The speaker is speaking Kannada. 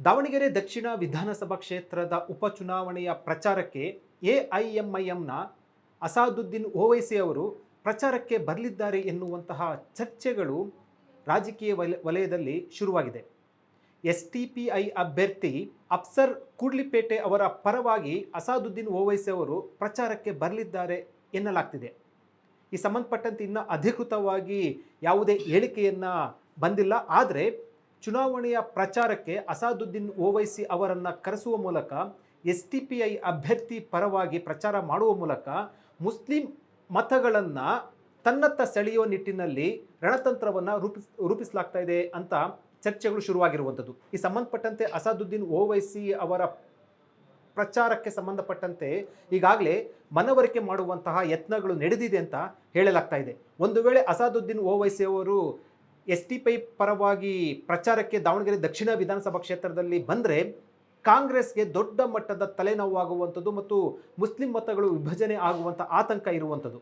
ದಾವಣಗೆರೆ ದಕ್ಷಿಣ ವಿಧಾನಸಭಾ ಕ್ಷೇತ್ರದ ಉಪಚುನಾವಣೆಯ ಪ್ರಚಾರಕ್ಕೆ ಎಐಎಂಐಎಂನ ಅಸಾದುದ್ದೀನ್ ಓವೈಸಿ ಅವರು ಪ್ರಚಾರಕ್ಕೆ ಬರಲಿದ್ದಾರೆ ಎನ್ನುವಂತಹ ಚರ್ಚೆಗಳು ರಾಜಕೀಯ ವಲಯದಲ್ಲಿ ಶುರುವಾಗಿದೆ. ಎಸ್ಟಿಪಿಐ ಅಭ್ಯರ್ಥಿ ಅಫ್ಸರ್ ಕೂಡ್ಲಿಪೇಟೆ ಅವರ ಪರವಾಗಿ ಅಸಾದುದ್ದೀನ್ ಓವೈಸಿ ಅವರು ಪ್ರಚಾರಕ್ಕೆ ಬರಲಿದ್ದಾರೆ ಎನ್ನಲಾಗ್ತಿದೆ. ಈ ಸಂಬಂಧಪಟ್ಟಂತೆ ಇನ್ನು ಅಧಿಕೃತವಾಗಿ ಯಾವುದೇ ಹೇಳಿಕೆಯನ್ನು ಬಂದಿಲ್ಲ. ಆದರೆ ಚುನಾವಣೆಯ ಪ್ರಚಾರಕ್ಕೆ ಅಸಾದುದ್ದೀನ್ ಓವೈಸಿ ಅವರನ್ನು ಕರೆಸುವ ಮೂಲಕ ಎಸ್ಟಿಪಿಐ ಅಭ್ಯರ್ಥಿ ಪರವಾಗಿ ಪ್ರಚಾರ ಮಾಡುವ ಮೂಲಕ ಮುಸ್ಲಿಂ ಮತಗಳನ್ನು ತನ್ನತ್ತ ಸೆಳೆಯುವ ನಿಟ್ಟಿನಲ್ಲಿ ರಣತಂತ್ರವನ್ನು ರೂಪಿಸಲಾಗ್ತಾ ಇದೆ ಅಂತ ಚರ್ಚೆಗಳು ಶುರುವಾಗಿರುವಂಥದ್ದು. ಈ ಸಂಬಂಧಪಟ್ಟಂತೆ ಅಸಾದುದ್ದೀನ್ ಓವೈಸಿ ಅವರ ಪ್ರಚಾರಕ್ಕೆ ಸಂಬಂಧಪಟ್ಟಂತೆ ಈಗಾಗಲೇ ಮನವರಿಕೆ ಮಾಡುವಂತಹ ಯತ್ನಗಳು ನಡೆದಿದೆ ಅಂತ ಹೇಳಲಾಗ್ತಾ ಇದೆ. ಒಂದು ವೇಳೆ ಅಸಾದುದ್ದೀನ್ ಓವೈಸಿ ಅವರು ಎಸ್ಟಿಪಿಐ ಪರವಾಗಿ ಪ್ರಚಾರಕ್ಕೆ ದಾವಣಗೆರೆ ದಕ್ಷಿಣ ವಿಧಾನಸಭಾ ಕ್ಷೇತ್ರದಲ್ಲಿ ಬಂದರೆ ಕಾಂಗ್ರೆಸ್ಗೆ ದೊಡ್ಡ ಮಟ್ಟದ ತಲೆನೋವಾಗುವಂಥದ್ದು ಮತ್ತು ಮುಸ್ಲಿಂ ಮತಗಳು ವಿಭಜನೆ ಆಗುವಂಥ ಆತಂಕ ಇರುವಂಥದ್ದು.